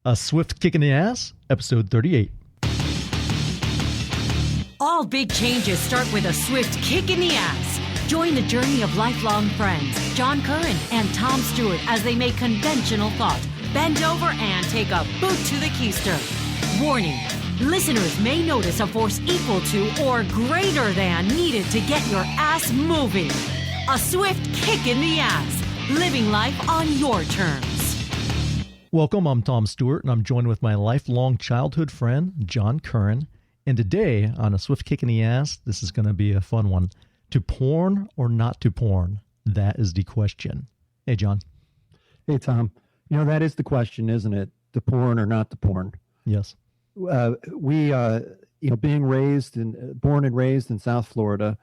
A Swift Kick in the Ass, episode 38. All big changes start with a swift kick in the ass. Join the journey of lifelong friends, John Curren and Tom Stewart, as they make conventional thought, bend over and take a boot to the keister. Warning, listeners may notice a force equal to or greater than needed to get your ass moving. A swift kick in the ass, living life on your terms. Welcome, I'm Tom Stewart, and I'm joined with my lifelong childhood friend, John Curren. And today, on A Swift Kick in the Ass, this is going to be a fun one. To porn or not to porn? That is the question. Hey, John. Hey, Tom. You know, that is the question, isn't it? To porn or not to porn? Yes. Being born and raised in South Florida,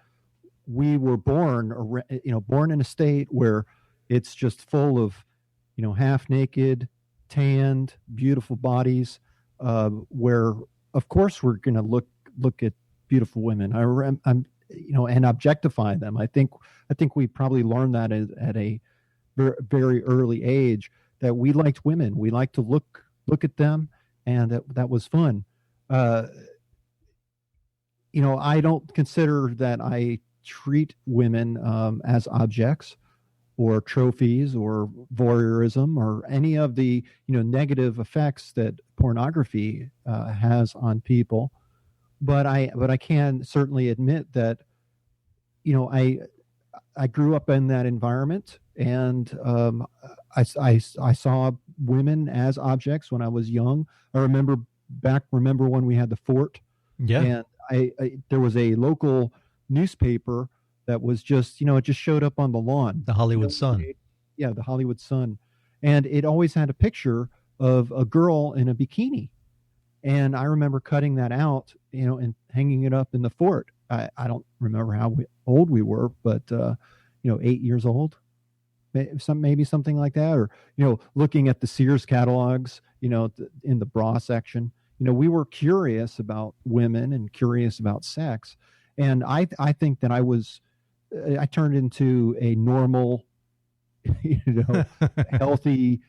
we were born in a state where it's just full of, half naked, tanned, beautiful bodies, where, of course, we're going to look at beautiful women. And objectify them. I think we probably learned that at a very, very early age, that we liked women. We liked to look at them, and that was fun. I don't consider that I treat women as objects or trophies or voyeurism or any of the negative effects that pornography has on people. But I can certainly admit that I grew up in that environment, and I saw women as objects when I was young. I remember when we had the fort. Yeah. And there was a local newspaper that was just, it just showed up on the lawn. The Hollywood Sun. Yeah, the Hollywood Sun. And it always had a picture of a girl in a bikini. And I remember cutting that out, and hanging it up in the fort. I don't remember how old we were, but, 8 years old, maybe something like that. Or, looking at the Sears catalogs, in the bra section. We were curious about women and curious about sex. And I think that I turned into a normal, healthy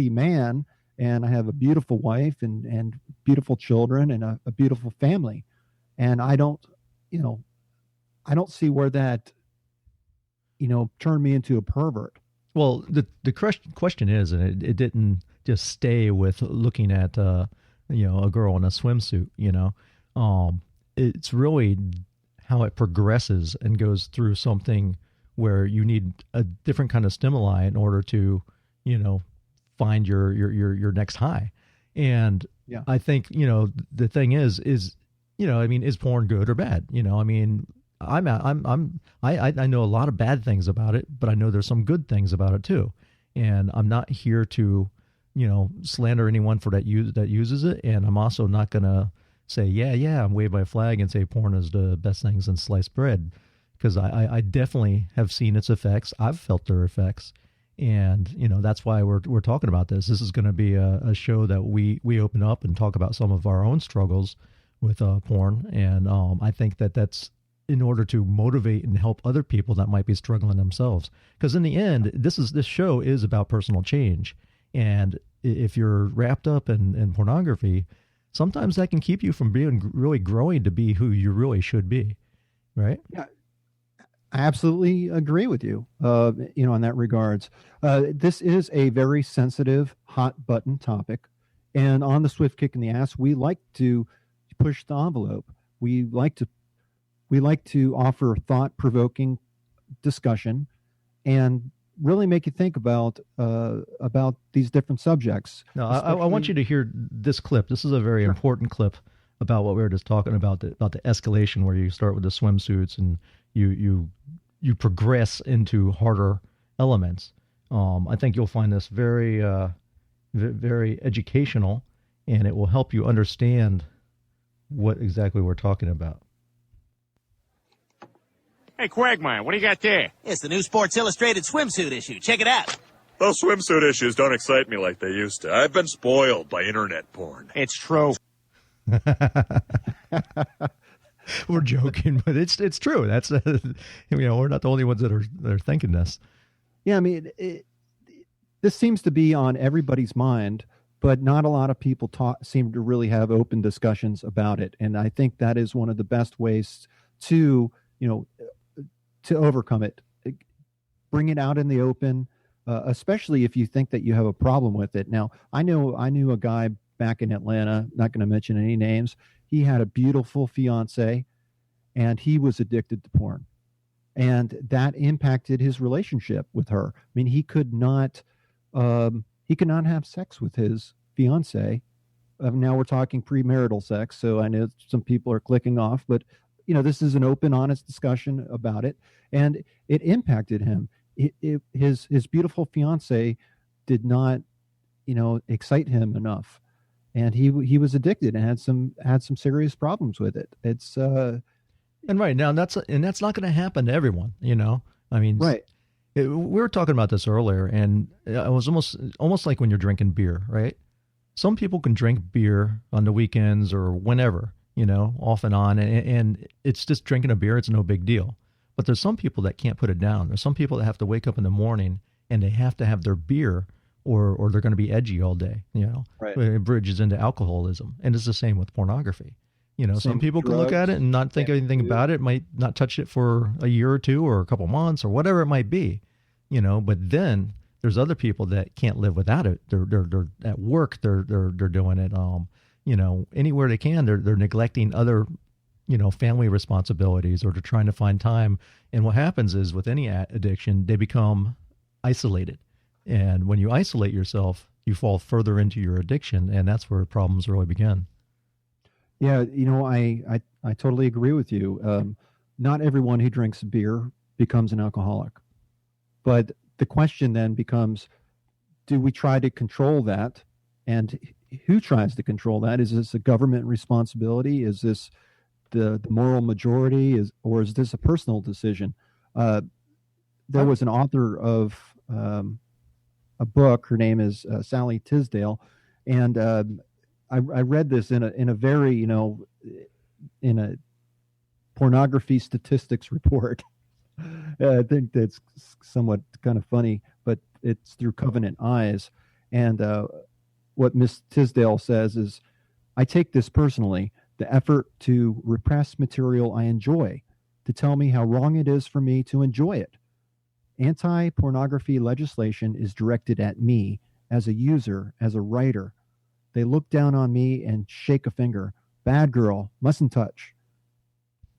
man. And I have a beautiful wife and beautiful children and a beautiful family. And I don't see where that, turned me into a pervert. Well, the question is, and it didn't just stay with looking at, a girl in a swimsuit, it's really how it progresses and goes through something where you need a different kind of stimuli in order to, find your next high. And yeah. I think, the thing is, is porn good or bad? I know a lot of bad things about it, but I know there's some good things about it too. And I'm not here to, slander anyone for that uses it. And I'm also not going to say, I'm wave my flag and say porn is the best things in sliced bread. Because I definitely have seen its effects. I've felt their effects. And, that's why we're talking about this. This is going to be a show that we open up and talk about some of our own struggles with porn. And I think that's in order to motivate and help other people that might be struggling themselves. Because in the end, this show is about personal change. And if you're wrapped up in pornography, sometimes that can keep you from being really growing to be who you really should be. Right? Yeah. I absolutely agree with you, in that regards. This is a very sensitive, hot button topic. And on the Swift Kick in the Ass, we like to push the envelope. We like to offer thought-provoking discussion and really make you think about these different subjects. No, I want you to hear this clip. This is a very important clip about what we were just talking about the escalation, where you start with the swimsuits and you progress into harder elements. I think you'll find this very, very educational, and it will help you understand what exactly we're talking about. Hey, Quagmire, what do you got there? It's the new Sports Illustrated swimsuit issue. Check it out. Those swimsuit issues don't excite me like they used to. I've been spoiled by internet porn. It's true. We're joking, but it's true. That's we're not the only ones that are thinking this. Yeah, I mean, this seems to be on everybody's mind, but not a lot of people seem to really have open discussions about it. And I think that is one of the best ways to, to overcome it. Bring it out in the open, especially if you think that you have a problem with it. Now, I knew a guy back in Atlanta, not going to mention any names. He had a beautiful fiance, and he was addicted to porn. And that impacted his relationship with her. I mean, he could not have sex with his fiance. Now we're talking premarital sex, so I know some people are clicking off, but this is an open, honest discussion about it, and it impacted him. His beautiful fiance did not, excite him enough, and he was addicted and had some serious problems with it. It's and right now that's not going to happen to everyone. I mean, right. We were talking about this earlier, and it was almost like when you're drinking beer, right? Some people can drink beer on the weekends or whenever, off and on, and it's just drinking a beer. It's no big deal. But there's some people that can't put it down. There's some people that have to wake up in the morning and they have to have their beer, or they're going to be edgy all day. Right. It bridges into alcoholism, and it's the same with pornography. Some people can look at it and not think anything about it, might not touch it for a year or two or a couple months or whatever it might be, but then there's other people that can't live without it. They're at work, they're doing it, anywhere they can, they're neglecting other, family responsibilities, or they're trying to find time. And what happens is with any addiction, they become isolated. And when you isolate yourself, you fall further into your addiction, and that's where problems really begin. Yeah, I totally agree with you. Not everyone who drinks beer becomes an alcoholic. But the question then becomes, do we try to control that? And who tries to control that? Is this a government responsibility? Is this the moral majority? Or is this a personal decision? There was an author of a book. Her name is Sally Tisdale. And I read this in a very, in a pornography statistics report. I think that's somewhat kind of funny, but it's through Covenant Eyes. And what Miss Tisdale says is, I take this personally, the effort to repress material I enjoy, to tell me how wrong it is for me to enjoy it. Anti-pornography legislation is directed at me as a user, as a writer. They look down on me and shake a finger. Bad girl, mustn't touch.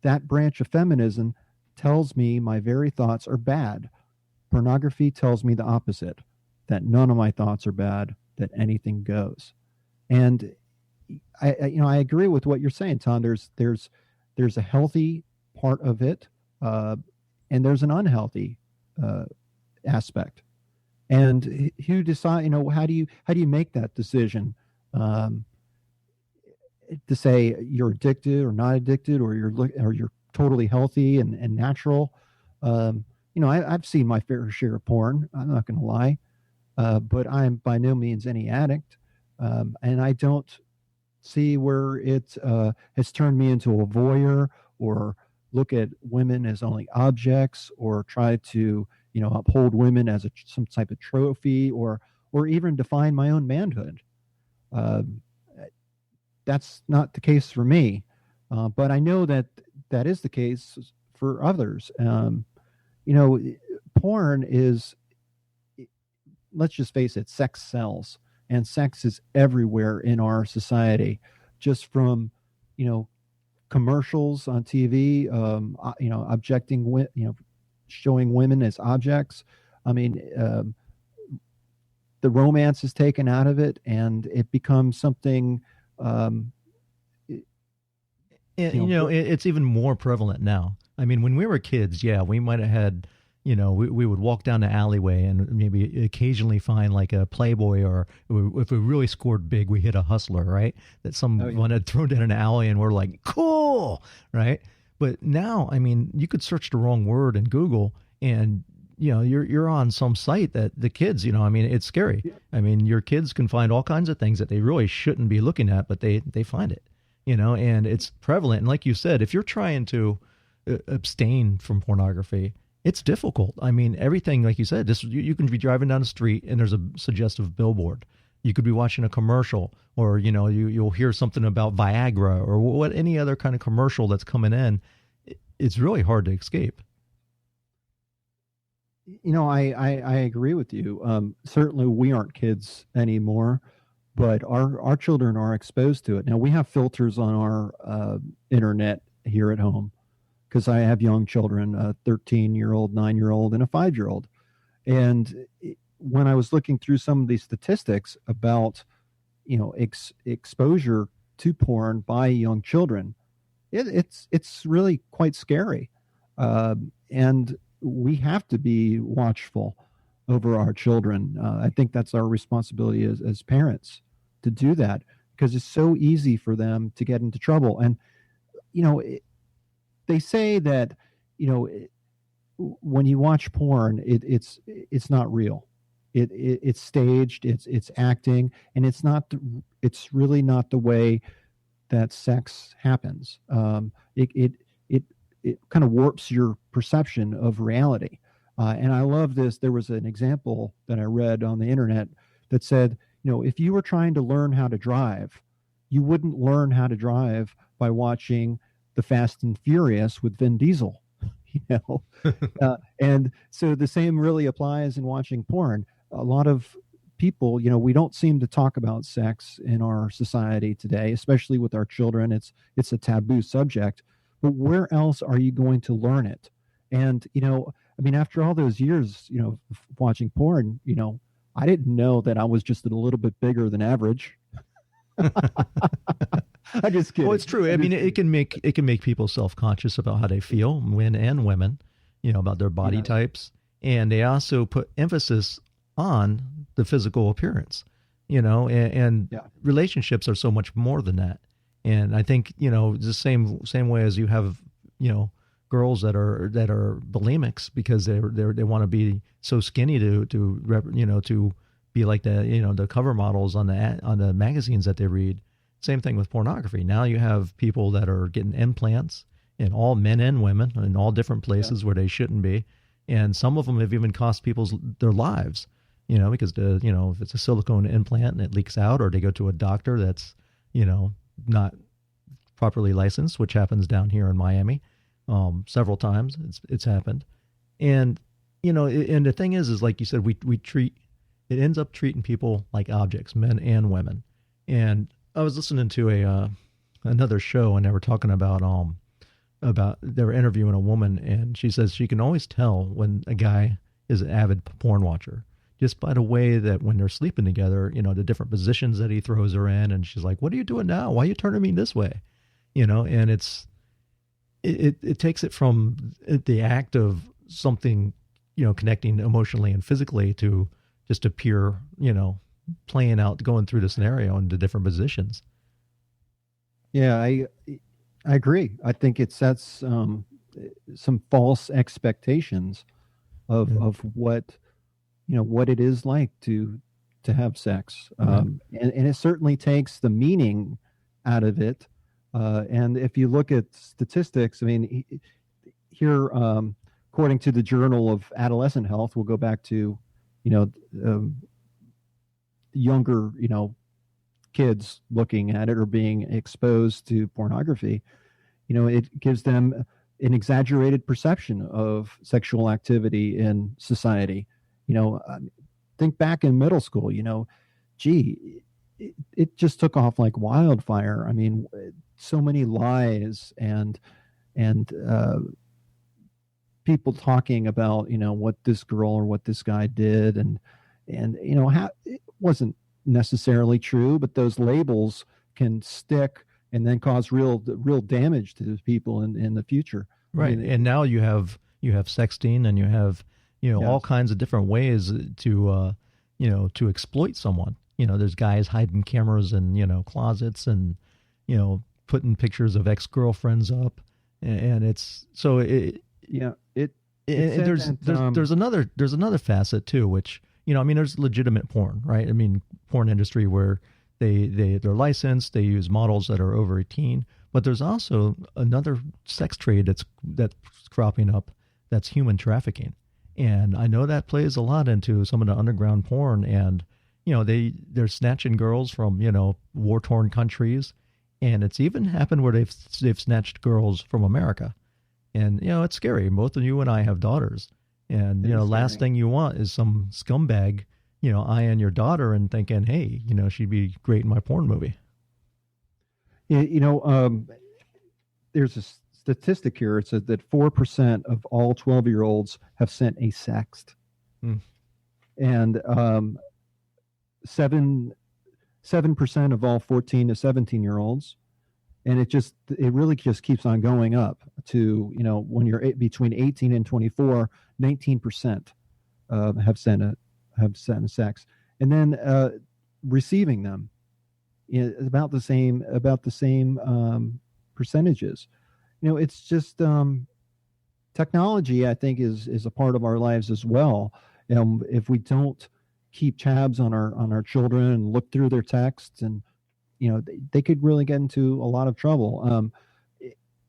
That branch of feminism tells me my very thoughts are bad. Pornography tells me the opposite, that none of my thoughts are bad, that anything goes. And I agree with what you're saying, Tom. There's a healthy part of it, and there's an unhealthy aspect. And who decide? How do you make that decision? To say you're addicted or not addicted, or you're totally healthy and natural. I've seen my fair share of porn. I'm not going to lie, but I'm by no means any addict, and I don't see where it has turned me into a voyeur, or look at women as only objects, or try to uphold women as some type of trophy, or even define my own manhood. That's not the case for me, but I know that is the case for others. Porn is, let's just face it, sex sells, and sex is everywhere in our society, just from commercials on TV, showing women as objects. I mean, the romance is taken out of it, and it becomes something. It's even more prevalent now. I mean, when we were kids, yeah, we might have had, we would walk down the alleyway and maybe occasionally find like a Playboy, or if we really scored big, we hit a Hustler, right? That someone had thrown down an alley, and we're like, cool, right? But now, I mean, you could search the wrong word in Google, and you're on some site that the kids, it's scary. Yeah. I mean, your kids can find all kinds of things that they really shouldn't be looking at, but they find it, and it's prevalent. And like you said, if you're trying to abstain from pornography, it's difficult. I mean, everything, like you said, you can be driving down the street and there's a suggestive billboard. You could be watching a commercial, or you'll hear something about Viagra or what any other kind of commercial that's coming in. It's really hard to escape. I agree with you. Certainly, we aren't kids anymore, but our children are exposed to it. Now, we have filters on our internet here at home because I have young children, a 13-year-old, 9-year-old, and a 5-year-old. And when I was looking through some of these statistics about, exposure to porn by young children, it's really quite scary. And we have to be watchful over our children. I think that's our responsibility as parents to do that, because it's so easy for them to get into trouble. And, they say that, when you watch porn, it's not real. It's staged, it's acting, and it's really not the way that sex happens. It kind of warps your perception of reality. And I love this. There was an example that I read on the internet that said, if you were trying to learn how to drive, you wouldn't learn how to drive by watching The Fast and Furious with Vin Diesel. And so the same really applies in watching porn. A lot of people, we don't seem to talk about sex in our society today, especially with our children. It's a taboo subject. But where else are you going to learn it? And, after all those years, watching porn, I didn't know that I was just a little bit bigger than average. I just kidding. Well, it's true. I mean, it can make people self-conscious about how they feel, men and women, about their body types. And they also put emphasis on the physical appearance, and relationships are so much more than that. And I think, the same way as you have, girls that are bulimics because they want to be so skinny to be like the cover models on the magazines that they read. Same thing with pornography. Now you have people that are getting implants, in all men and women in all different places where they shouldn't be, and some of them have even cost people their lives. Because if it's a silicone implant and it leaks out, or they go to a doctor that's not properly licensed, which happens down here in Miami several times. It's happened, and and the thing is like you said, we treat it ends up treating people like objects, men and women. And I was listening to another show, and they were talking about they were interviewing a woman, and she says she can always tell when a guy is an avid porn watcher just by the way that when they're sleeping together, the different positions that he throws her in. And she's like, "What are you doing now? Why are you turning me this way?" And it takes it from the act of something, connecting emotionally and physically to just a pure, playing out, going through the scenario into different positions. Yeah, I agree. I think it sets some false expectations of what what it is like to have sex, and it certainly takes the meaning out of it. And if you look at statistics, I mean, here, according to the Journal of Adolescent Health, we'll go back to younger kids looking at it or being exposed to pornography. It gives them an exaggerated perception of sexual activity in society. Think back in middle school, it just took off like wildfire. I mean, so many lies and people talking about, what this girl or what this guy did. And how it wasn't necessarily true, but those labels can stick and then cause real damage to those people in the future. Right. I mean, and now you have sexting, and you have, all kinds of different ways to exploit someone. There's guys hiding cameras in, closets, and, putting pictures of ex-girlfriends up. And it's so there's another facet too, which, there's legitimate porn, right? I mean, porn industry where they're licensed, they use models that are over 18, but there's also another sex trade that's cropping up, that's human trafficking. And I know that plays a lot into some of the underground porn, and they're snatching girls from, war-torn countries. And it's even happened where they've snatched girls from America. And, it's scary. Both of you and I have daughters. And, last thing you want is some scumbag, eyeing your daughter and thinking, hey, she'd be great in my porn movie. Yeah, there's a statistic here. It says that 4% of all 12-year-olds have sent a sext. And 7% of all 14 to 17-year-olds. And it really just keeps on going up to, when you're between 18 and 24, 19% have sent a sex. And then receiving them is about the same percentages. It's just technology, I think, is a part of our lives as well. If we don't keep tabs on our children and look through their texts, and they could really get into a lot of trouble.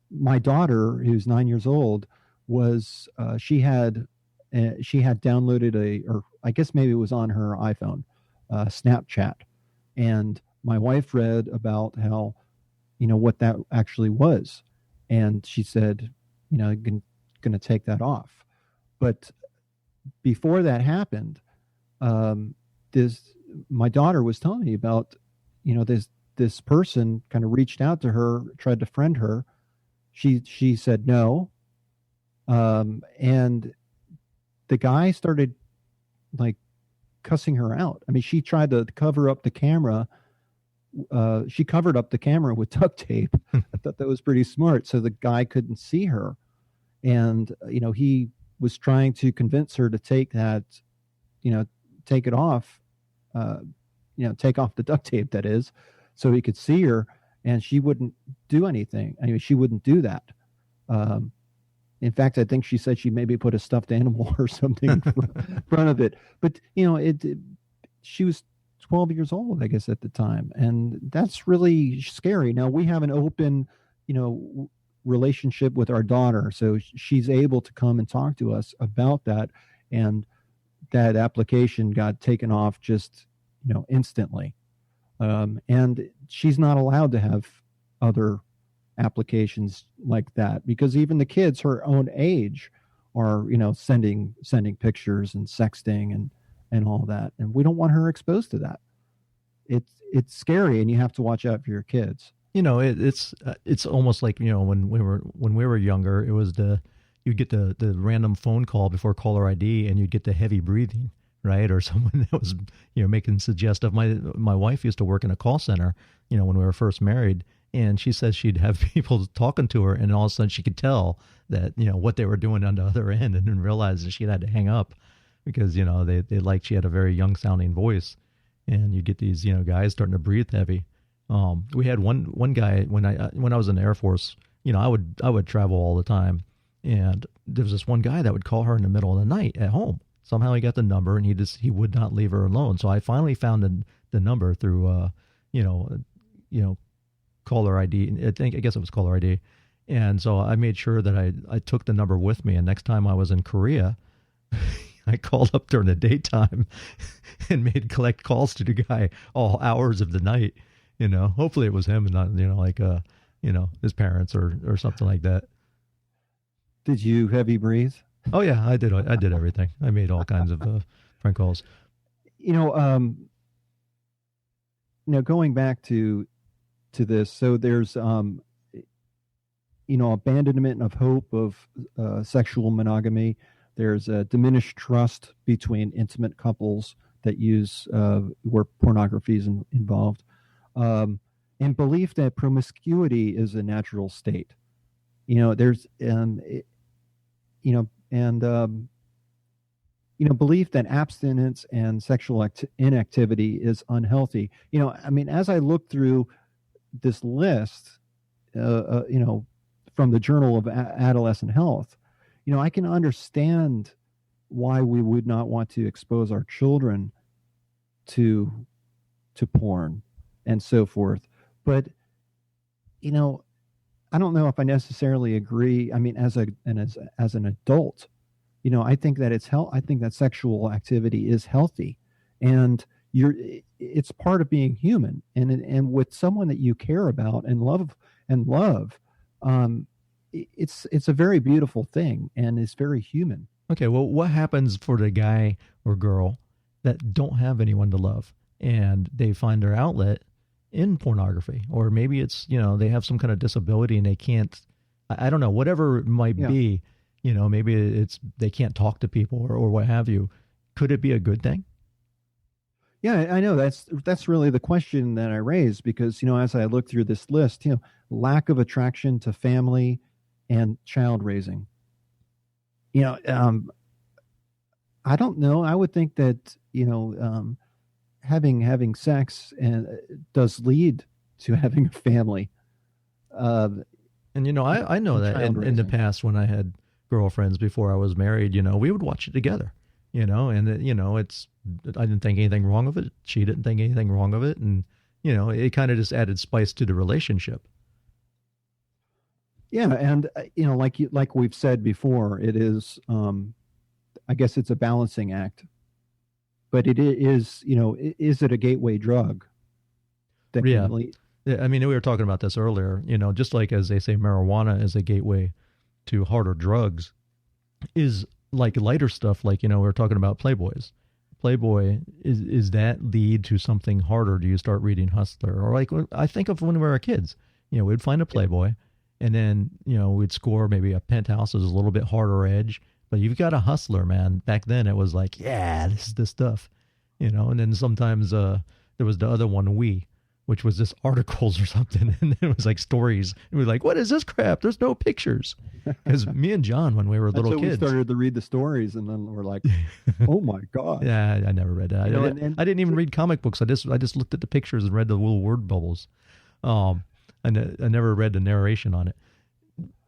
My daughter, who's 9 years old, was she had downloaded or I guess maybe it was on her iPhone, Snapchat, and my wife read about how what that actually was, and she said, going to take that off. But before that happened, my daughter was telling me about, this person kind of reached out to her, tried to friend her. She said no. And the guy started like cussing her out. I mean, she tried to cover up the camera. She covered up the camera with duct tape. I thought that was pretty smart. So the guy couldn't see her. And, he was trying to convince her to take that, take it off, take off the duct tape, that is, so he could see her, and she wouldn't do anything. I mean, she wouldn't do that. In fact, I think she said she maybe put a stuffed animal or something in front of it. But, she was 12 years old, I guess, at the time. And that's really scary. Now, we have an open, relationship with our daughter. So she's able to come and talk to us about that. And that application got taken off just, instantly. And she's not allowed to have other applications like that, because even the kids her own age are, sending pictures and sexting and all that. And we don't want her exposed to that. It's scary, and you have to watch out for your kids. It's almost like, when we were younger, it was you'd get the random phone call before caller ID, and you'd get the heavy breathing, right? Or someone that was, making suggestive. My wife used to work in a call center, when we were first married, and she says she'd have people talking to her, and all of a sudden she could tell that, what they were doing on the other end, and then realize that she had to hang up because, they liked she had a very young sounding voice, and you get these, guys starting to breathe heavy. We had one guy when I was in the Air Force, I would travel all the time, and there was this one guy that would call her in the middle of the night at home. Somehow he got the number, and he would not leave her alone. So I finally found the number through caller ID. I guess it was caller ID, and so I made sure that I took the number with me. And next time I was in Korea, I called up during the daytime and made collect calls to the guy all hours of the night. Hopefully it was him and not, his parents or something like that. Did you heavy breathe? Oh yeah, I did everything. I made all kinds of prank calls. Going back to this, so there's, abandonment of hope of sexual monogamy. There's a diminished trust between intimate couples that use where pornography is involved. And belief that promiscuity is a natural state. There's, belief that abstinence and sexual inactivity is unhealthy. As I look through this list, from the Journal of Adolescent Health, I can understand why we would not want to expose our children to porn and so forth. But, I don't know if I necessarily agree. I mean, as an adult, I think that I think that sexual activity is healthy. And, it's part of being human, and with someone that you care about and love, it's a very beautiful thing, and it's very human. Okay, well, what happens for the guy or girl that don't have anyone to love and they find their outlet in pornography? Or maybe it's, they have some kind of disability and they can't, I don't know, whatever it might be, maybe it's they can't talk to people or what have you. Could it be a good thing? Yeah, I know that's really the question that I raised, because, as I look through this list, lack of attraction to family and child raising. I don't know. I would think that, having sex does lead to having a family. And, I know that in the past when I had girlfriends before I was married, we would watch it together, and, I didn't think anything wrong of it. She didn't think anything wrong of it. And, it kind of just added spice to the relationship. Yeah. And, like we've said before, it is, I guess it's a balancing act, but it is, is it a gateway drug? Yeah. I mean, we were talking about this earlier, just like as they say, marijuana is a gateway to harder drugs, is like lighter stuff. Like, we were talking about Playboys. Playboy, is that lead to something harder? Do you start reading Hustler? Or like, I think of when we were kids, we'd find a Playboy and then, we'd score maybe a Penthouse is a little bit harder edge, but you've got a Hustler, man. Back then it was like, yeah, this is the stuff, and then sometimes, there was the other one, which was just articles or something. And it was like stories. And we were like, what is this crap? There's no pictures. Because me and John, when we were little kids. We started to read the stories, and then we're like, oh my God. Yeah, I never read that. I didn't even read comic books. I just looked at the pictures and read the little word bubbles. I never read the narration on it.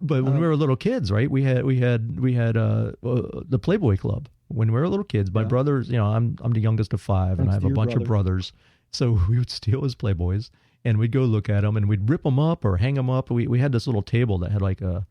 But when we were little kids, right, we had the Playboy Club. When we were little kids, my brothers, I'm the youngest of 5, and I have a bunch of brothers. So we would steal his Playboys, and we'd go look at them, and we'd rip them up or hang them up. We had this little table that had like a,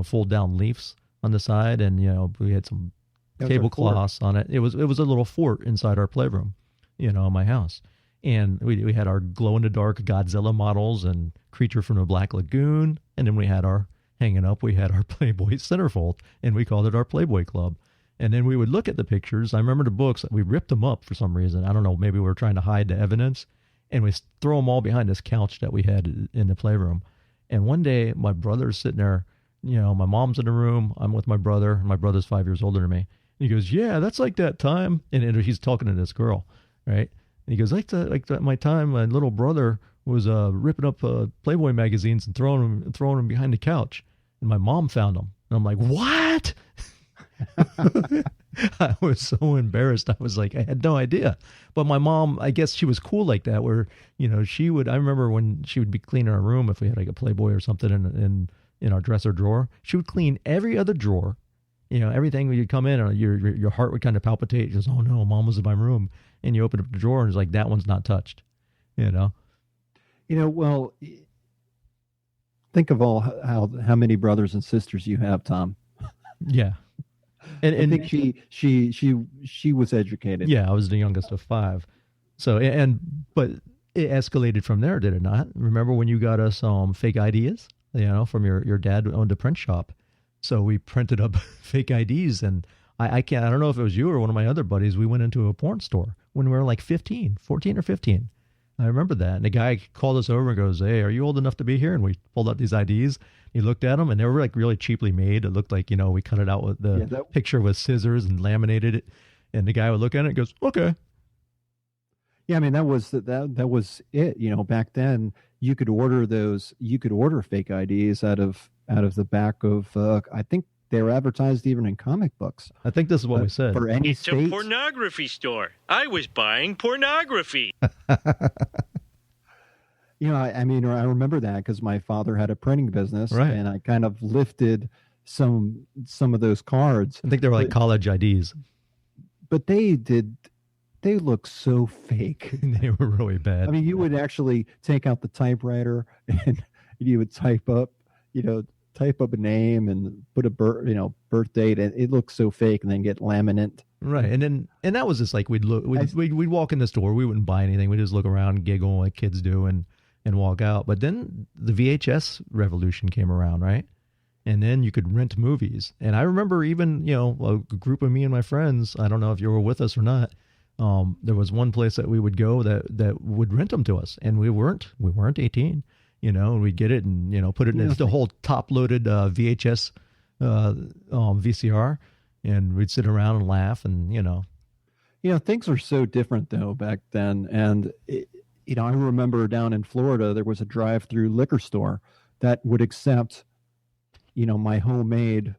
fold down leaves on the side, and we had some tablecloths on it. It was a little fort inside our playroom, in my house, and we had our glow in the dark Godzilla models and Creature from the Black Lagoon, and then we had our Playboy centerfold, and we called it our Playboy Club. And then we would look at the pictures. I remember the books. We ripped them up for some reason. I don't know. Maybe we were trying to hide the evidence. And we throw them all behind this couch that we had in the playroom. And one day, my brother's sitting there. My mom's in the room. I'm with my brother. My brother's 5 years older than me. And he goes, yeah, that's like that time. And he's talking to this girl, right? And he goes, like that my time, my little brother was ripping up Playboy magazines and throwing them behind the couch. And my mom found them. And I'm like, what? I was so embarrassed. I was like, I had no idea. But my mom, I guess she was cool like that, where, she would, I remember when she would be cleaning our room, if we had like a Playboy or something in our dresser drawer, she would clean every other drawer, everything when you'd come in, your heart would kind of palpitate. She goes, oh no, Mom was in my room. And you open up the drawer and it's like, that one's not touched, well, think of how many brothers and sisters you have, Tom. Yeah. And I think she was educated. Yeah, I was the youngest of 5. So but it escalated from there, did it not? Remember when you got us fake IDs, from your dad who owned a print shop. So we printed up fake IDs, and I don't know if it was you or one of my other buddies. We went into a porn store when we were like 14 or 15. I remember that. And the guy called us over and goes, hey, are you old enough to be here? And we pulled out these IDs. He looked at them, and they were like really cheaply made. It looked like, we cut it out with the picture with scissors and laminated it. And the guy would look at it and goes, okay. Yeah, I mean, that was it. Back then you could order fake IDs out of the back of, I think they were advertised even in comic books. I think this is what we said. For any it's state. A pornography store. I was buying pornography. I remember that because my father had a printing business, right, and I kind of lifted some of those cards. I think they were like college IDs. But they look so fake. They were really bad. I mean, you would actually take out the typewriter and you would type up, type up a name and put a birth date, and it looks so fake, and then get laminate. Right, and that was just like we'd walk in the store, we wouldn't buy anything, we'd just look around, giggle like kids do, and walk out. But then the VHS revolution came around, right? And then you could rent movies. And I remember even, a group of me and my friends, I don't know if you were with us or not, there was one place that we would go that would rent them to us. And we weren't 18, and we'd get it and, put it in the whole top-loaded VHS VCR, and we'd sit around and laugh and, things were so different, though, back then. And, I remember down in Florida, there was a drive-through liquor store that would accept my homemade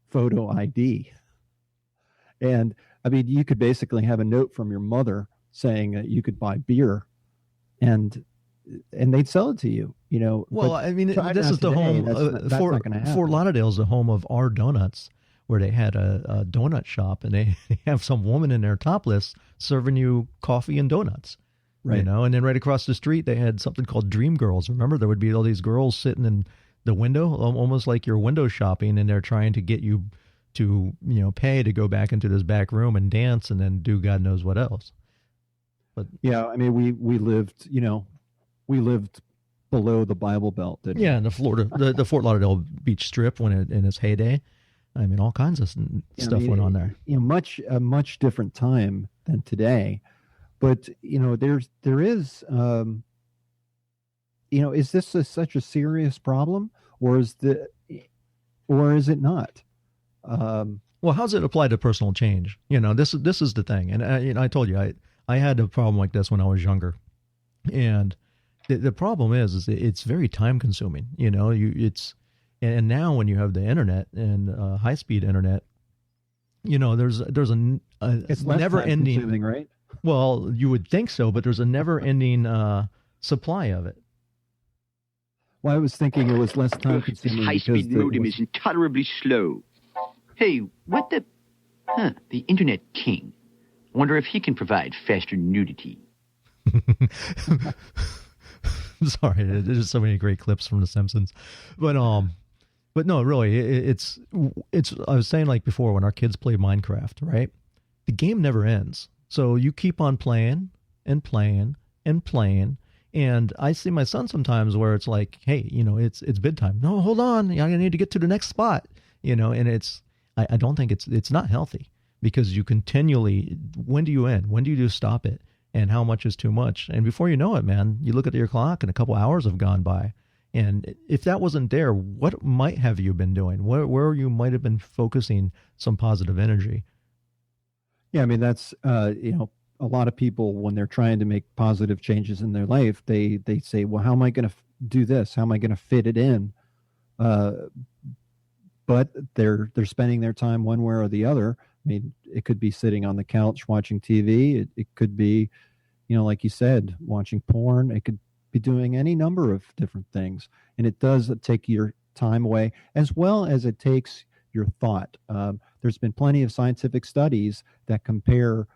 photo ID. And I mean, you could basically have a note from your mother saying that you could buy beer and they'd sell it to you, Well, I mean, this is the home, Fort Lauderdale's the home of our donuts, where they had a donut shop, and they have some woman in there topless serving you coffee and donuts. Right. And then right across the street, they had something called Dream Girls. Remember, there would be all these girls sitting in the window, almost like you're window shopping, and they're trying to get you to, pay to go back into this back room and dance and then do God knows what else. But yeah, I mean, we lived below the Bible Belt. Yeah, in the Fort Lauderdale Beach Strip in its heyday. I mean, all kinds of stuff went on there. A much different time than today. But, there is, is this such a serious problem, or is it not? Well, how's it apply to personal change? This is the thing. And I told you, I had a problem like this when I was younger. And the problem is it's very time consuming. And now when you have the internet and high speed internet, there's a it's never ending, consuming, right? Well, you would think so, but there's a never ending supply of it. Well, I was thinking it was less time consuming. This high-speed modem is intolerably slow. Hey, what the... the Internet King. Wonder if he can provide faster nudity. Sorry, there's just so many great clips from The Simpsons. But no, really, it's. I was saying, like before, when our kids play Minecraft, right? The game never ends. So you keep on playing and playing and playing. And I see my son sometimes where it's like, hey, it's bedtime. No, hold on. I need to get to the next spot, and I don't think it's not healthy, because you continually, when do you end? When do you just stop it? And how much is too much? And before you know it, man, you look at your clock and a couple hours have gone by. And if that wasn't there, what might have you been doing? Where you might have been focusing some positive energy? Yeah, I mean, that's, a lot of people, when they're trying to make positive changes in their life, they say, well, how am I going to do this? How am I going to fit it in? But they're spending their time one way or the other. I mean, it could be sitting on the couch watching TV. It could be, like you said, watching porn. It could be doing any number of different things. And it does take your time away, as well as it takes your thought. There's been plenty of scientific studies that compare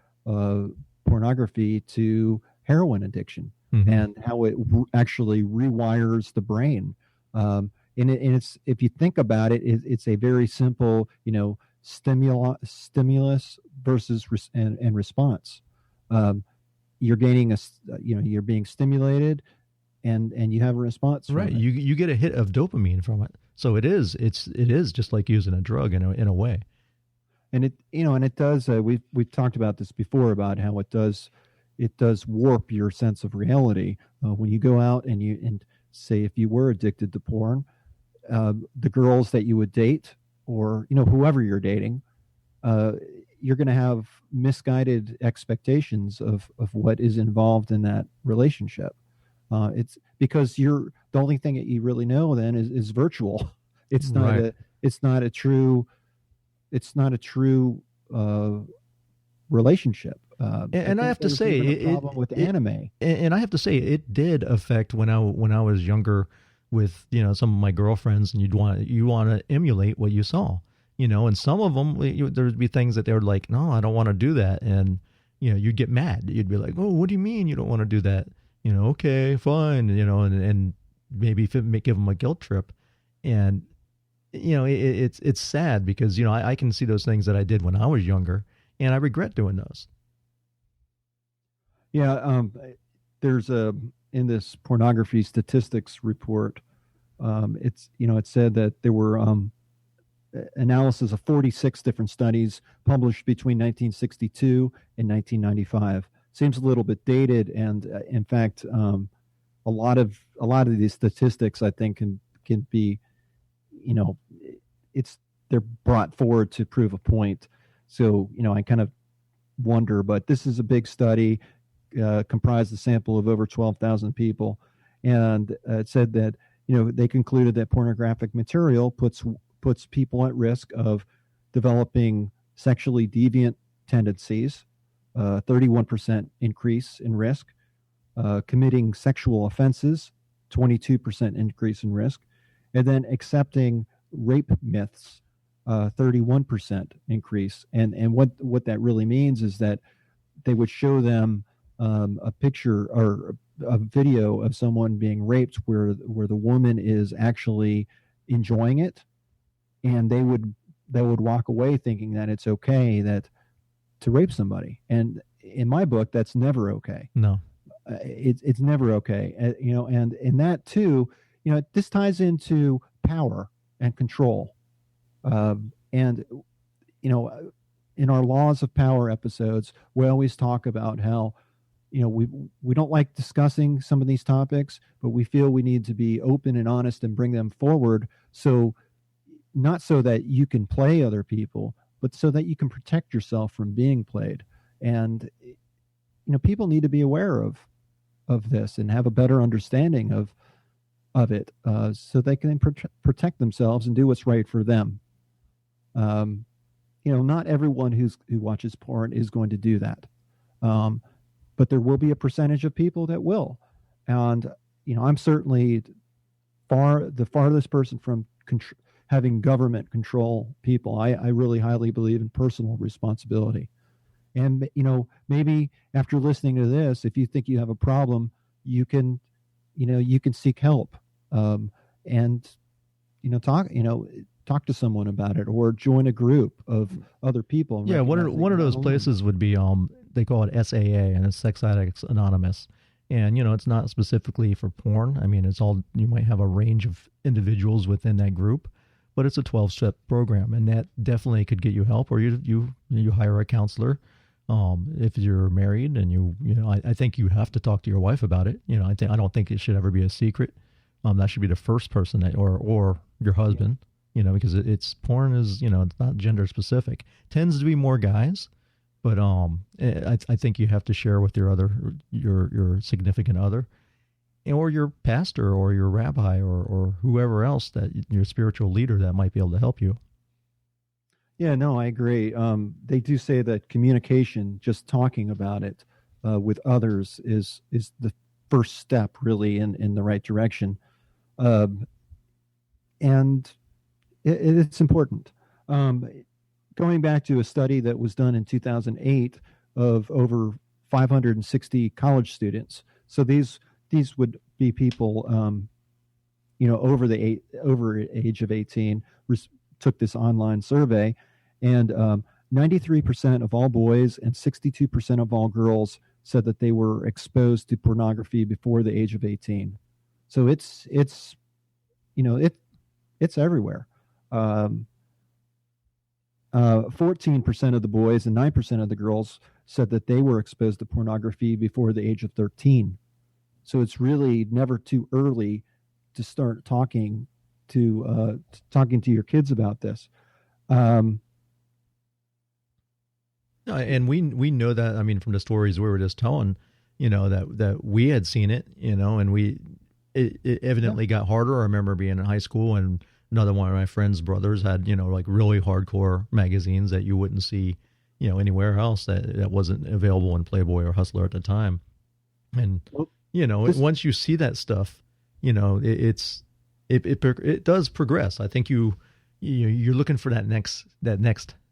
pornography to heroin addiction, mm-hmm. and how it actually rewires the brain. And it's, if you think about it, it's a very simple, stimulus versus and response. You're gaining you're being stimulated, and you have a response. Right. You get a hit of dopamine from it. So it is just like using a drug in a way. And it does. We've talked about this before, about how it does warp your sense of reality when you go out and say, if you were addicted to porn, the girls that you would date, or whoever you're dating, you're going to have misguided expectations of what is involved in that relationship. It's because the only thing that you really know then is virtual. It's not a true relationship. And I have to say, a problem with anime. And I have to say, it did affect when I was younger, with some of my girlfriends, and you want to emulate what you saw, and some of them, there'd be things that they were like, no, I don't want to do that, and you'd get mad. You'd be like, oh, what do you mean you don't want to do that? Okay, fine, and maybe give them a guilt trip, and it's sad because, I can see those things that I did when I was younger, and I regret doing those. Yeah, there's in this pornography statistics report, it said that there were analysis of 46 different studies published between 1962 and 1995. Seems a little bit dated, and in fact, a lot of these statistics, I think, can be, they're brought forward to prove a point. So, I kind of wonder, but this is a big study, comprised a sample of over 12,000 people, and it said that they concluded that pornographic material puts people at risk of developing sexually deviant tendencies, 31% increase in risk, committing sexual offenses, 22% increase in risk, and then accepting rape myths, 31% increase. And what that really means is that they would show them a picture or a video of someone being raped where the woman is actually enjoying it, and they would walk away thinking that it's okay to rape somebody. And in my book, that's never okay. No, it's never okay. And in that too, this ties into power and control. And in our laws of power episodes, we always talk about how we don't like discussing some of these topics, but we feel we need to be open and honest and bring them forward. So not so that you can play other people, but so that you can protect yourself from being played. And people need to be aware of this and have a better understanding of it, so they can protect themselves and do what's right for them. Not everyone who watches porn is going to do that, but there will be a percentage of people that will. And I'm certainly the farthest person from having government control people. I really highly believe in personal responsibility. And maybe after listening to this, if you think you have a problem, you can seek help, and talk to someone about it, or join a group of other people. Yeah, one of those places would be they call it SAA, and it's Sex Addicts Anonymous. And it's not specifically for porn. I mean, you might have a range of individuals within that group, but it's a 12-step program, and that definitely could get you help. Or you hire a counselor. If you're married, and I think you have to talk to your wife about it. I don't think it should ever be a secret. That should be the first person or your husband. Because it's porn is it's not gender specific. Tends to be more guys, but I think you have to share with your significant other, or your pastor, or your rabbi, or whoever else, that your spiritual leader that might be able to help you. Yeah, no, I agree. They do say that communication, just talking about it with others, is the first step, really, in the right direction, and it's important. Going back to a study that was done in 2008 of over 560 college students. So these would be people, over age of 18, took this online survey, and 93% of all boys and 62% of all girls said that they were exposed to pornography before the age of 18. So it's everywhere. 14% of the boys and 9% of the girls said that they were exposed to pornography before the age of 13. So it's really never too early to start talking to your kids about this. And we know that, I mean, from the stories we were just telling, that we had seen it, and it evidently got harder. I remember being in high school, and another one of my friend's brothers had, like really hardcore magazines that you wouldn't see, anywhere else, that wasn't available in Playboy or Hustler at the time. And, once you see that stuff, it does progress. I think you're looking for that next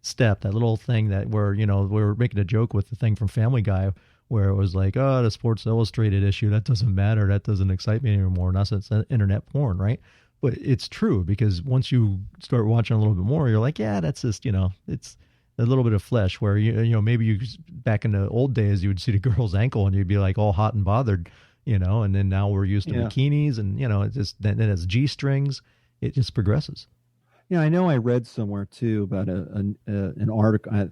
step, that little thing that where, we were making a joke with the thing from Family Guy, where it was like, the Sports Illustrated issue, that doesn't matter. That doesn't excite me anymore. And that's internet porn, right? But it's true, because once you start watching a little bit more, you're like, yeah, that's just, it's a little bit of flesh where, maybe back in the old days, you would see the girl's ankle and you'd be like all hot and bothered, and then now we're used to bikinis and, it's just, then it's G-strings. It just progresses. Yeah, I know I read somewhere too about an article.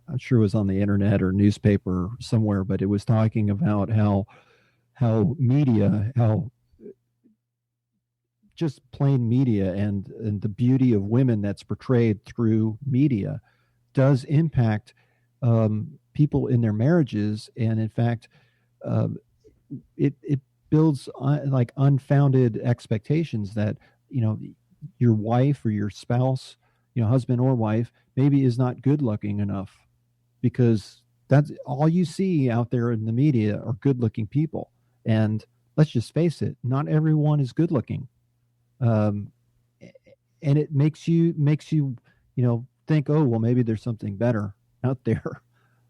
I'm sure it was on the internet or newspaper somewhere, but it was talking about how just plain media and the beauty of women that's portrayed through media does impact people in their marriages, and in fact, it builds like unfounded expectations that your wife or your spouse, husband or wife, maybe is not good looking enough, because that's all you see out there in the media are good looking people, and let's just face it, not everyone is good looking. And it makes you think, oh, well, maybe there's something better out there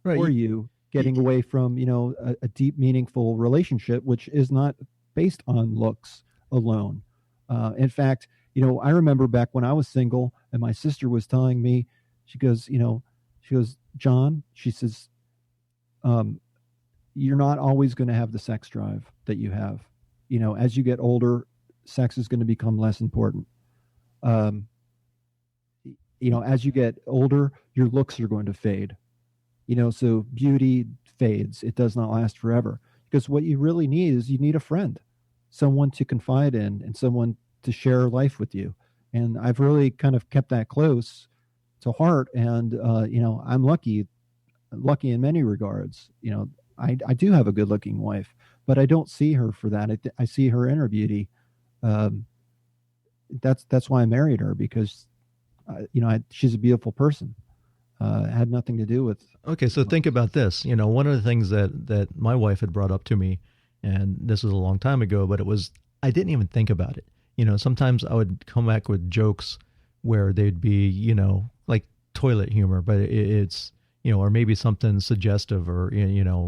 for you, getting away from a deep, meaningful relationship, which is not based on looks alone. In fact, I remember back when I was single, and my sister was telling me, she goes, John, she says, you're not always going to have the sex drive that you have. As you get older, sex is going to become less important. As you get older, your looks are going to fade. So beauty fades. It does not last forever, because what you really need is you need a friend, someone to confide in, and someone to share life with you. And I've really kind of kept that close to heart. And, I'm lucky in many regards. I do have a good looking wife, but I don't see her for that. I see her inner beauty. That's why I married her, because she's a beautiful person. It had nothing to do with. Okay, so think about this. One of the things that my wife had brought up to me, and this was a long time ago, but I didn't even think about it. Sometimes I would come back with jokes where they'd be, like toilet humor, but it's, or maybe something suggestive, or,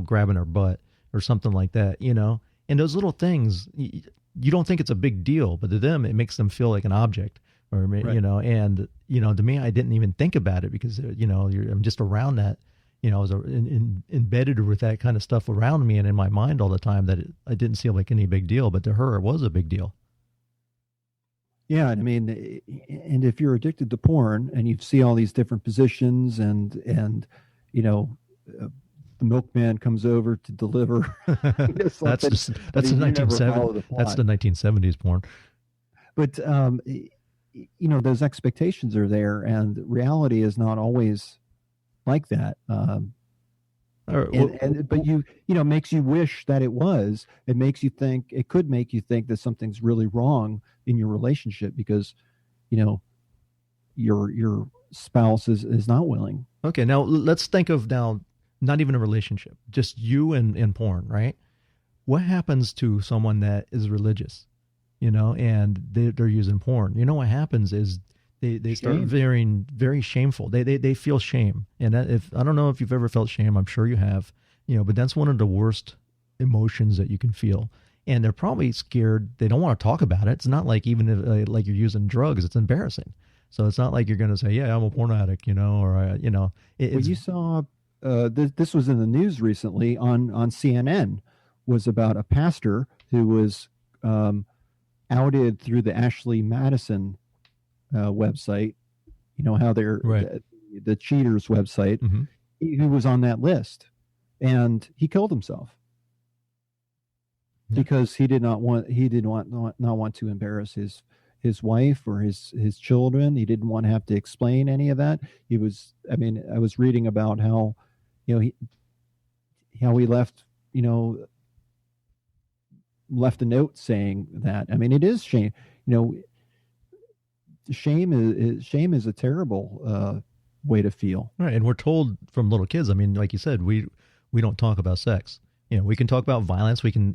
grabbing her butt or something like that, and those little things, you don't think it's a big deal, but to them, it makes them feel like an object, or, right. And, to me, I didn't even think about it, because, I'm just around that, I was embedded with that kind of stuff around me and in my mind all the time, that I didn't see like any big deal, but to her, it was a big deal. Yeah. I mean, and if you're addicted to porn and you see all these different positions and the milkman comes over to deliver. That's the 1970s. That's the 1970s porn. But those expectations are there, and reality is not always like that. But makes you wish that it was. It could make you think that something's really wrong in your relationship, because your spouse is not willing. Okay, now let's think of not even a relationship, just you and porn, right? What happens to someone that is religious, and they're using porn? What happens is they start very, very shameful. They feel shame. And I don't know if you've ever felt shame, I'm sure you have, but that's one of the worst emotions that you can feel. And they're probably scared. They don't want to talk about it. It's not like even if like you're using drugs, it's embarrassing. So it's not like you're going to say, yeah, I'm a porn addict, or, you saw, this was in the news recently on CNN, was about a pastor who was outed through the Ashley Madison website, how they're right. the cheaters website. Mm-hmm. He was on that list, and he killed himself because he did not want to embarrass his wife or his children. He didn't want to have to explain any of that. I was reading about how he left a note saying that. It is shame. Shame is a terrible way to feel. Right, and we're told from little kids. Like you said, we don't talk about sex. We can talk about violence. We can,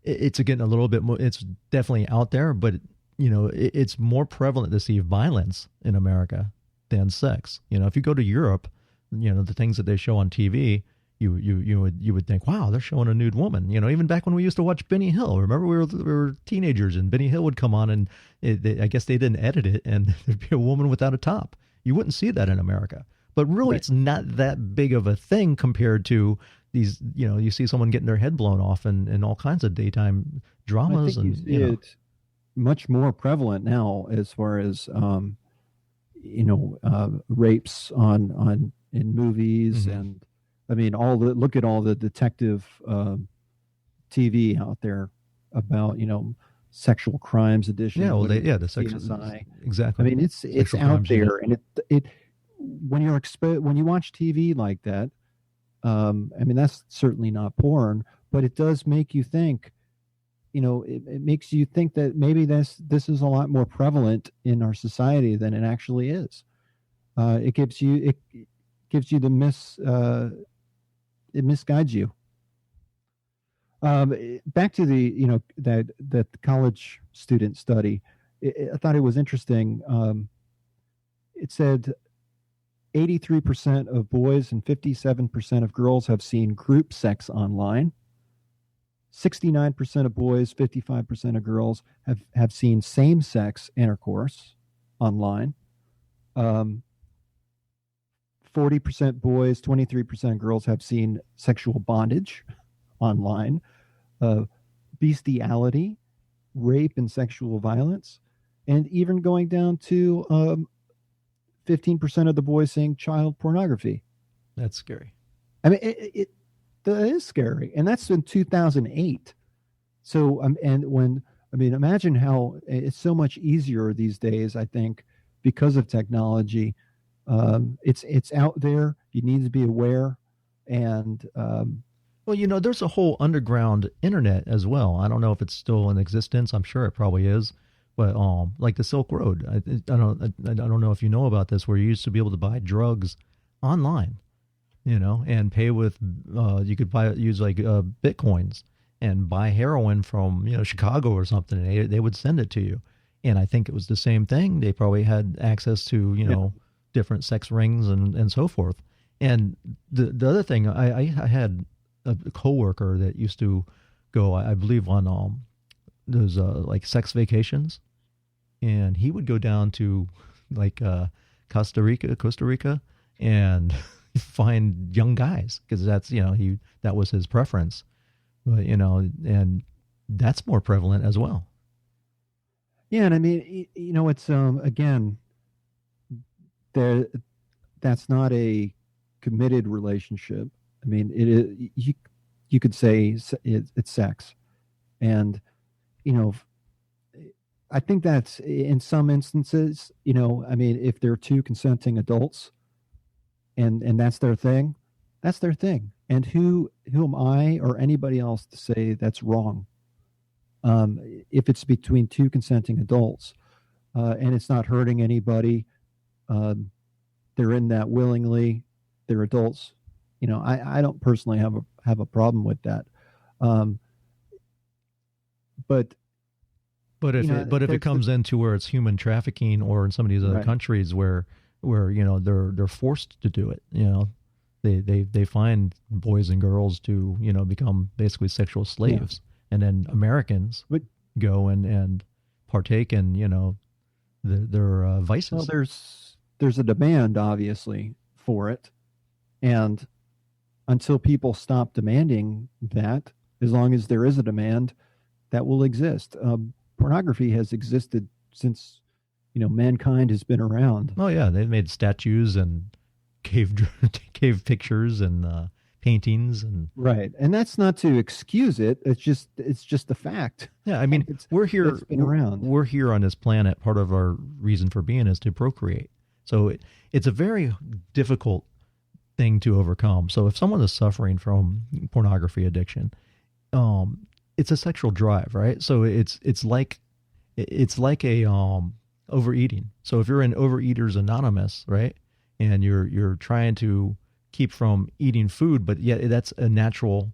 it's getting a little bit more. It's definitely out there, but it's more prevalent to see violence in America than sex. If you go to Europe, the things that they show on TV, you would think, wow, they're showing a nude woman. Even back when we used to watch Benny Hill. Remember, we were teenagers, and Benny Hill would come on, and I guess they didn't edit it, and there'd be a woman without a top. You wouldn't see that in America. But really, Right. it's not that big of a thing compared to these. You see someone getting their head blown off in all kinds of daytime I dramas, think you and see it much more prevalent now as far as rapes on in movies, Mhm. and I mean look at all the detective TV out there about sexual crimes edition. yeah, well, what is it, the sexual CSI. exactly. I mean it's Sexual out crimes unit. there, and it when you're when you watch TV like that, I mean that's certainly not porn, but it does make you think. It makes you think that maybe this is a lot more prevalent in our society than it actually is. It gives you it misguides you. Back to the that college student study, I thought it was interesting. It said 83% of boys and 57% of girls have seen group sex online. 69% of boys, 55% of girls have seen same-sex intercourse online. 40% boys, 23% girls have seen sexual bondage online. Bestiality, rape, and sexual violence, and even going down to 15% of the boys saying child pornography. That's scary. I mean, that is scary, and that's in 2008. So, imagine how it's so much easier these days. I think because of technology, it's out there. You need to be aware, and Well, there's a whole underground internet as well. I don't know if it's still in existence. I'm sure it probably is. But like the Silk Road, I don't know if you know about this, where you used to be able to buy drugs online, and pay with you could use like bitcoins and buy heroin from Chicago or something, and they would send it to you. And I think it was the same thing. They probably had access to different sex rings and so forth. And the other thing, I had a coworker that used to go, I believe, on those like sex vacations, and he would go down to like Costa Rica, and find young guys, because that's that was his preference, but and that's more prevalent as well. yeah, and I mean, it's again, there, that's not a committed relationship. I mean, it is. You could say it's sex, and I think that's in some instances. I mean, if they're two consenting adults, and that's their thing, that's their thing. And who am I or anybody else to say that's wrong? If it's between two consenting adults, and it's not hurting anybody, they're in that willingly. They're adults. I don't personally have a problem with that. But if it comes into where it's human trafficking, or in some of these other Right. countries where they're forced to do it, they find boys and girls to become basically sexual slaves, and then Americans But- go and partake in their vices. well, there's a demand obviously for it, and until people stop demanding that, as long as there is a demand, that will exist. Pornography has existed since mankind has been around. Oh yeah, they've made statues and cave pictures and paintings, and Right, and that's not to excuse it. It's just a fact. yeah, I mean, It's- we're here. it's been around. We're here on this planet. Part of our reason for being is to procreate. So it's a very difficult thing to overcome. So if someone is suffering from pornography addiction, it's a sexual drive, right? So it's like a overeating. So if you're in Overeaters Anonymous, right, and you're trying to keep from eating food, but yet that's a natural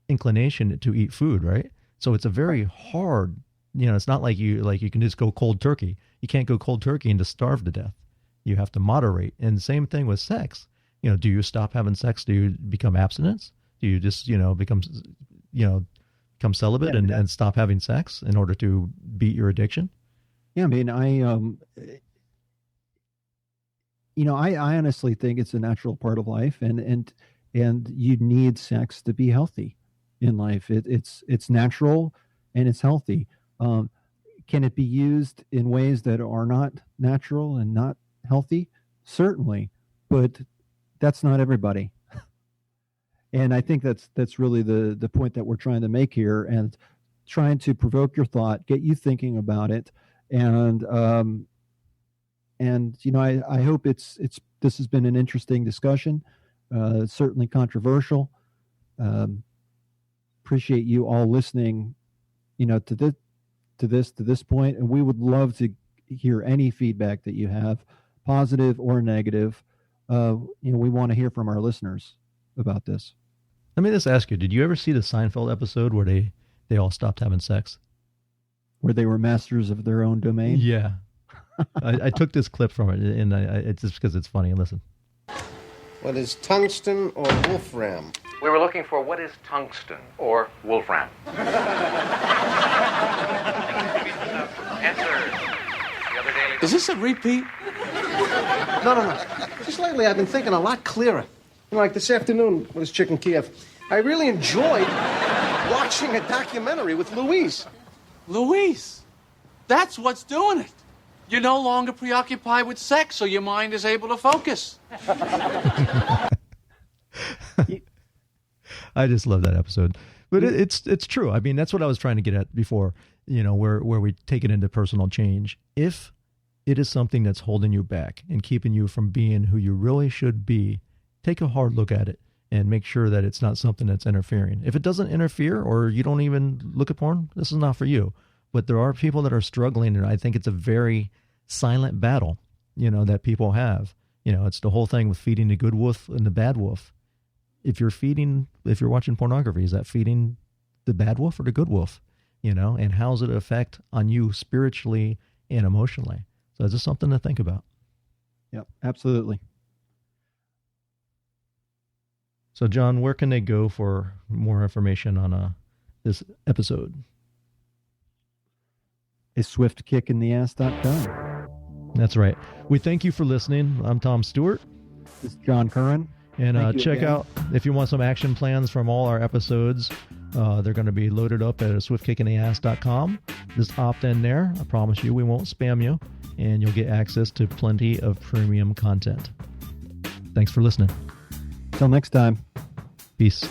inclination to eat food, right? So it's a very hard, it's not like you can just go cold turkey. You can't go cold turkey and just starve to death. You have to moderate. And same thing with sex. do you stop having sex? Do you become abstinence? Do you just, become celibate and stop having sex in order to beat your addiction? Yeah, I mean, I honestly think it's a natural part of life, and you need sex to be healthy in life. It's natural and it's healthy. Can it be used in ways that are not natural and not healthy? Certainly, but that's not everybody. And I think that's really the point that we're trying to make here, and trying to provoke your thought, get you thinking about it, and I hope this has been an interesting discussion, certainly controversial. Appreciate you all listening, to this point, and we would love to hear any feedback that you have, positive or negative. We want to hear from our listeners about this. Let me just ask you, did you ever see the Seinfeld episode where they all stopped having sex? Where they were masters of their own domain? Yeah. I took this clip from it, and it's just because it's funny. Listen. What is tungsten or wolfram? We were looking for what is tungsten or wolfram. Answer. The other daily. Is this a repeat? No. Just lately I've been thinking a lot clearer. Like this afternoon was Chicken Kiev. I really enjoyed watching a documentary with Louise. Louise? That's what's doing it. You're no longer preoccupied with sex, so your mind is able to focus. I just love that episode. But it's true. I mean, that's what I was trying to get at before, where we take it into personal change. If it is something that's holding you back and keeping you from being who you really should be, take a hard look at it and make sure that it's not something that's interfering. If it doesn't interfere, or you don't even look at porn, this is not for you. But there are people that are struggling, and I think it's a very silent battle, that people have. It's the whole thing with feeding the good wolf and the bad wolf. If you're watching pornography, is that feeding the bad wolf or the good wolf? And how's it affect on you spiritually and emotionally? So it's just something to think about. Yep, absolutely. So, John, where can they go for more information on this episode? Is swiftkickinass.com. That's right. We thank you for listening. I'm Tom Stewart. This is John Curren. And check out, if you want some action plans from all our episodes, they're going to be loaded up at swiftkickinass.com. Just opt in there. I promise you we won't spam you, and you'll get access to plenty of premium content. Thanks for listening. Till next time. Peace.